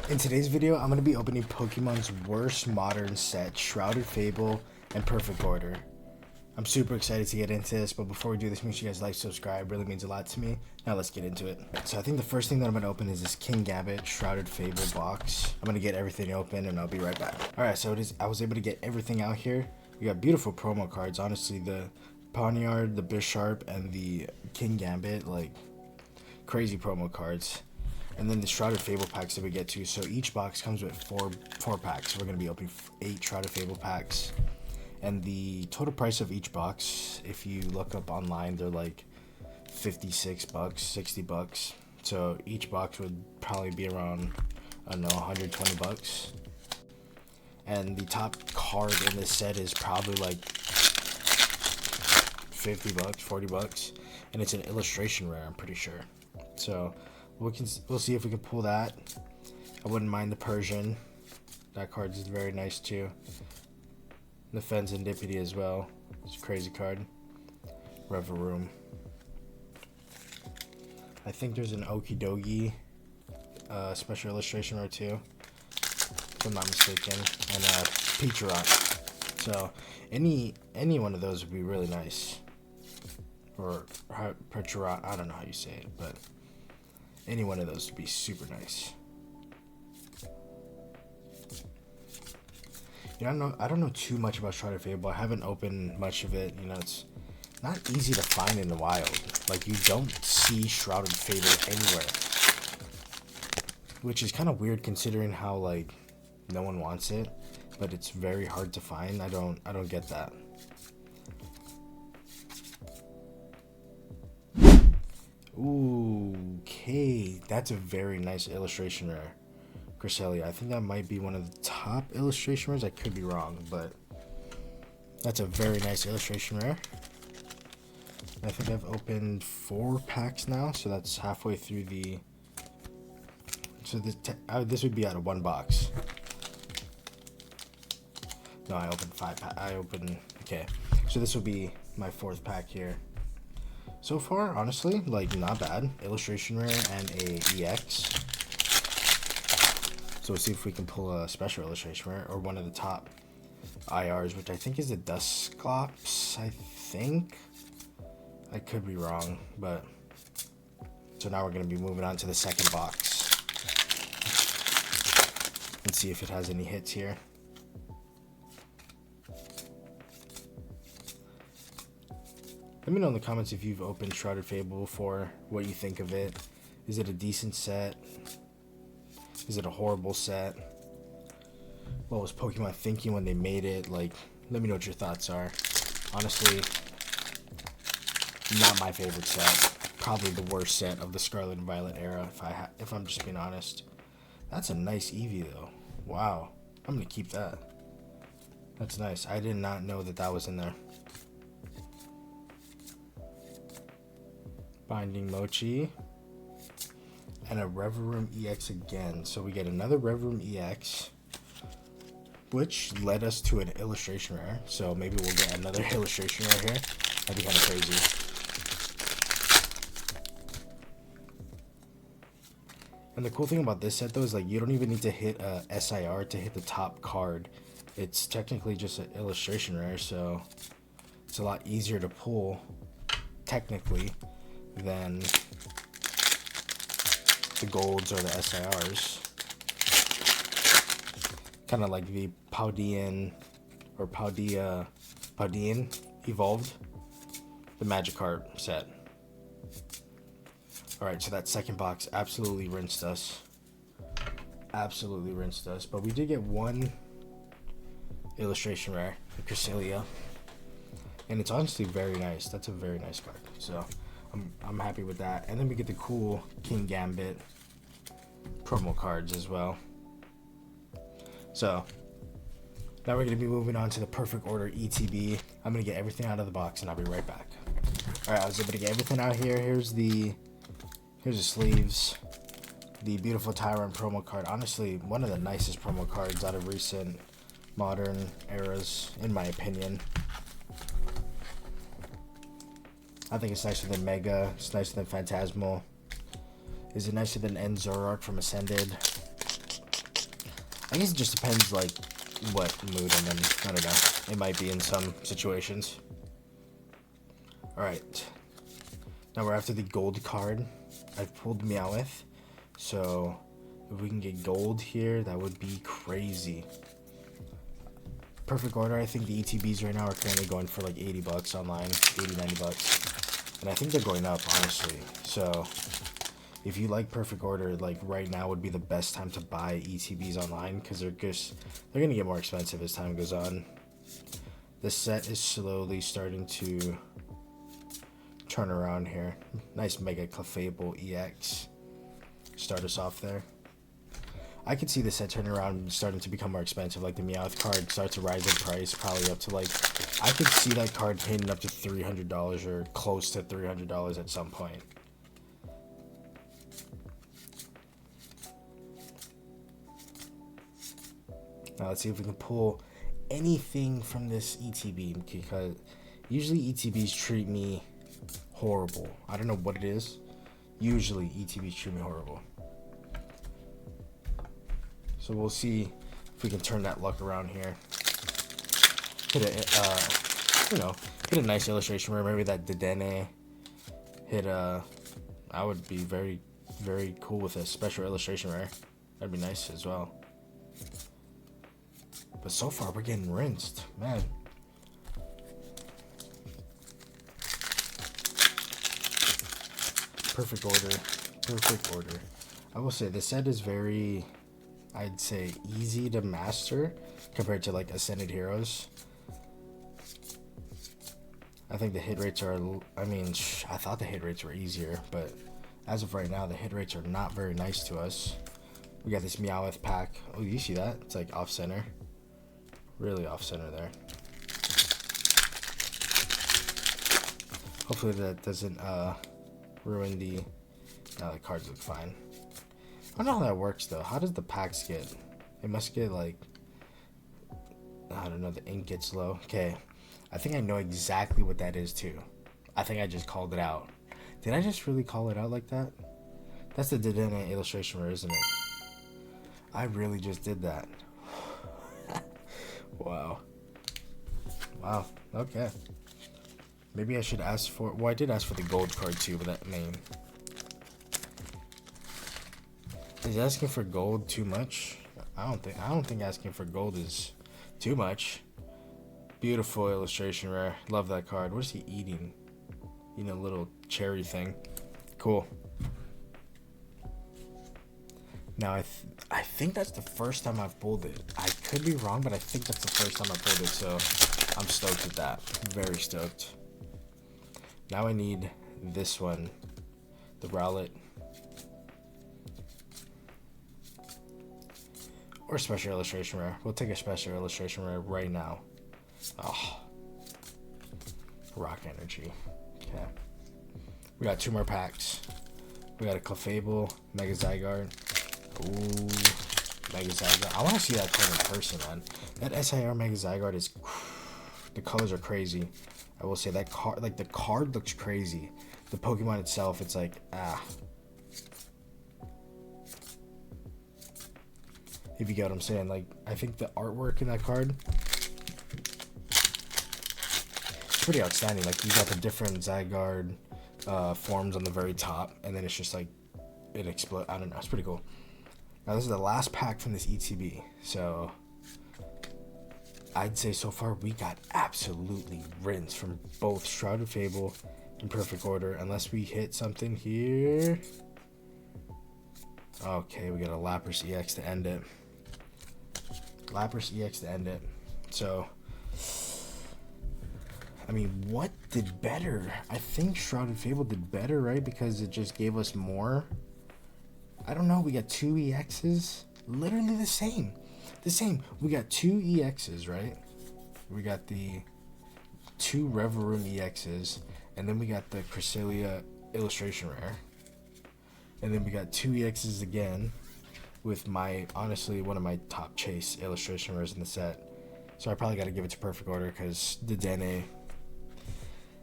In today's video, I'm going to be opening Pokemon's worst modern set, Shrouded, Fable, and Perfect Order. I'm super excited to get into this, but before we do this, make sure you guys like, subscribe, it really means a lot to me. Now let's get into it. So I think the first thing that I'm going to open is this King Gambit Shrouded Fable box. I'm going to get everything open and I'll be right back. Alright, so I was able to get everything out here. We got beautiful promo cards, honestly, the Poniard, the Bisharp, and the King Gambit, like crazy promo cards. And then the Shrouded Fable packs that we get to. So each box comes with four packs. So we're going to be opening 8 Shrouded Fable packs. And the total price of each box, if you look up online, they're like $56, $60. So each box would probably be around, I don't know, $120. And the top card in this set is probably like $50, $40. And it's an illustration rare, I'm pretty sure. So we'll see if we can pull that. I wouldn't mind the Persian. That card is very nice too. The Fenzindipity as well. It's a crazy card. Reverum. I think there's an Okidogi special illustration rare too, if I'm not mistaken, and Picharot. So any one of those would be really nice. Or Picharot, I don't know how you say it, but any one of those would be super nice. You know, I don't know too much about Shrouded Fable. I haven't opened much of it. You know, it's not easy to find in the wild. Like, you don't see Shrouded Fable anywhere, which is kind of weird considering how like no one wants it, but it's very hard to find. I don't get that. Ooh, okay, that's a very nice illustration rare. Cresselia. I think that might be one of the top illustration rares. I could be wrong, but that's a very nice illustration rare. I think I've opened 4 packs now, so that's halfway through the. So this would be out of 1 box. No, I opened 5 packs. Okay, so this will be my 4th pack here. So far, honestly, like not bad. Illustration rare and a EX. So we'll see if we can pull a special illustration rare or one of the top IRs, which I think is the Dusclops, I think. I could be wrong, but so now we're going to be moving on to the second box. Let's see if it has any hits here. Let me know in the comments if you've opened Shrouded Fable before, what you think of it. Is it a decent set? Is it a horrible set? What was Pokemon thinking when they made it? Like, let me know what your thoughts are. Honestly, not my favorite set. Probably the worst set of the Scarlet and Violet era, if I'm just being honest. That's a nice Eevee though. Wow, I'm gonna keep that. That's nice. I did not know that was in there. Binding Mochi. And a Reverum EX again. So we get another Reverum EX, which led us to an illustration rare. So maybe we'll get another illustration rare here. That'd be kind of crazy. And the cool thing about this set though is like you don't even need to hit a SIR to hit the top card. It's technically just an illustration rare, so it's a lot easier to pull technically than the golds or the SIRs. Kind of like the Paldean or Paldean evolved, the Magikarp set. Alright, so that second box absolutely rinsed us. Absolutely rinsed us. But we did get one illustration rare, the Cresselia. And it's honestly very nice. That's a very nice card. So I'm happy with that. And then we get the cool King Gambit promo cards as well. So now we're going to be moving on to the Perfect Order ETB. I'm going to get everything out of the box and I'll be right back. Alright, I was able to get everything out here. Here's the sleeves. The beautiful Tyrant promo card. Honestly, one of the nicest promo cards out of recent modern eras, in my opinion. I think it's nicer than Mega. It's nicer than Phantasmal. Is it nicer than Zoroark from Ascended? I guess it just depends, like, what mood I'm in. I don't know. It might be in some situations. Alright. Now we're after the gold card. I've pulled Meowth. So, if we can get gold here, that would be crazy. Perfect order, I think the ETBs right now are currently going for like 80 bucks online. 80, 90 bucks. And I think they're going up, honestly. So, if you like perfect order, like right now would be the best time to buy ETBs online, because they're going to get more expensive as time goes on. The set is slowly starting to turn around here. Nice Mega Fable EX. Start us off there. I could see the set turning around and starting to become more expensive. Like the Meowth card starts to rise in price, probably up to like, I could see that card hitting up to $300 or close to $300 at some point. Now let's see if we can pull anything from this ETB, because usually ETBs treat me horrible. I don't know what it is. Usually ETBs treat me horrible. So we'll see if we can turn that luck around here. Hit a nice illustration where maybe that Dedenne hit I would be very, very cool with a special illustration rare. That'd be nice as well. But so far we're getting rinsed, man. Perfect order. I will say the set is very, I'd say, easy to master compared to like Ascended Heroes. I think the hit rates are, I thought the hit rates were easier, but as of right now, the hit rates are not very nice to us. We got this Meowth pack. Oh, you see that? It's like off center. Really off center there. Hopefully that doesn't ruin the, no, the cards look fine. I don't know how that works though. How does the packs get? It must get like, I don't know, the ink gets low. Okay, I think I know exactly what that is too. I think I just called it out. Did I just really call it out like that? That's the Dedenne illustration rare, isn't it? I really just did that. Wow. Okay. Maybe I should ask for, well, I did ask for the gold card too, but that name. Is asking for gold too much? I don't think asking for gold is too much. Beautiful illustration rare. Love that card. What is he eating? Eating a little cherry thing. Cool. Now I think that's the first time I've pulled it. I could be wrong, but I think that's the first time I pulled it, so I'm stoked with that. Very stoked. Now I need this one, the Rowlet. Or special illustration rare. We'll take a special illustration rare right now. Oh. Rock Energy. Okay. We got 2 more packs. We got a Clefable, Mega Zygarde. Ooh, Mega Zygarde. I want to see that card in person, man. That SIR Mega Zygarde is, the colors are crazy. I will say that card, like the card looks crazy. The Pokemon itself, it's like, if you get what I'm saying. Like, I think the artwork in that card, it's pretty outstanding. Like, you got the different Zygarde forms on the very top, and then it's just like, it explodes. I don't know, it's pretty cool. Now, this is the last pack from this ETB, so I'd say so far we got absolutely rinsed from both Shrouded Fable and Perfect Order, unless we hit something here. Okay, we got a Lapras EX to end it. So, I mean, what did better? I think Shrouded Fable did better, right? Because it just gave us more. I don't know. We got 2 EXs. Literally the same. We got 2 EXs, right? We got the 2 Reverum EXs. And then we got the Cresselia illustration rare. And then we got 2 EXs again. With my, honestly, one of my top chase illustration rares in the set. So I probably got to give it to Perfect Order because the Dedenne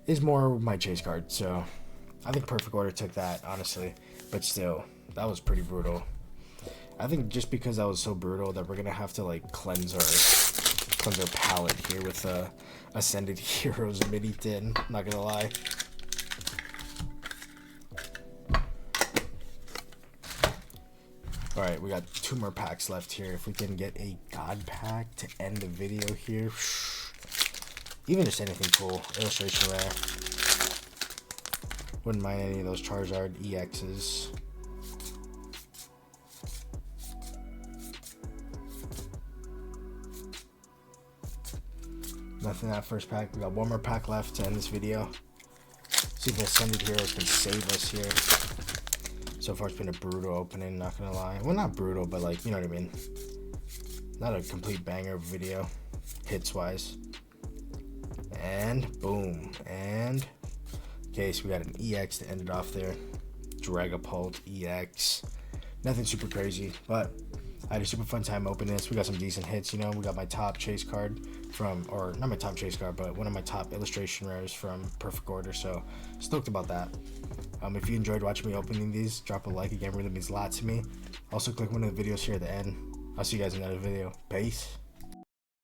is more my chase card. So I think Perfect Order took that, honestly. But still, that was pretty brutal. I think just because I was so brutal that we're gonna have to like cleanse our palette here with Ascended Heroes mini tin. Not gonna lie. Alright, we got 2 more packs left here. If we can get a God pack to end the video here. Even just anything cool. Illustration rare. Wouldn't mind any of those Charizard EXs. Nothing in that first pack. We got 1 more pack left to end this video. See if the Ascended Heroes can save us here. So far it's been a brutal opening, not gonna lie. Well, not brutal, but like, you know what I mean. Not a complete banger video, hits wise. And boom. And okay, so we got an EX to end it off there. Dragapult EX. Nothing super crazy, but I had a super fun time opening this. We got some decent hits, you know. We got my top chase card from, or not my top chase card, but one of my top illustration rares from Perfect Order. So stoked about that. If you enjoyed watching me opening these, drop a like. Again, really means a lot to me. Also, click one of the videos here at the end. I'll see you guys in another video. Peace.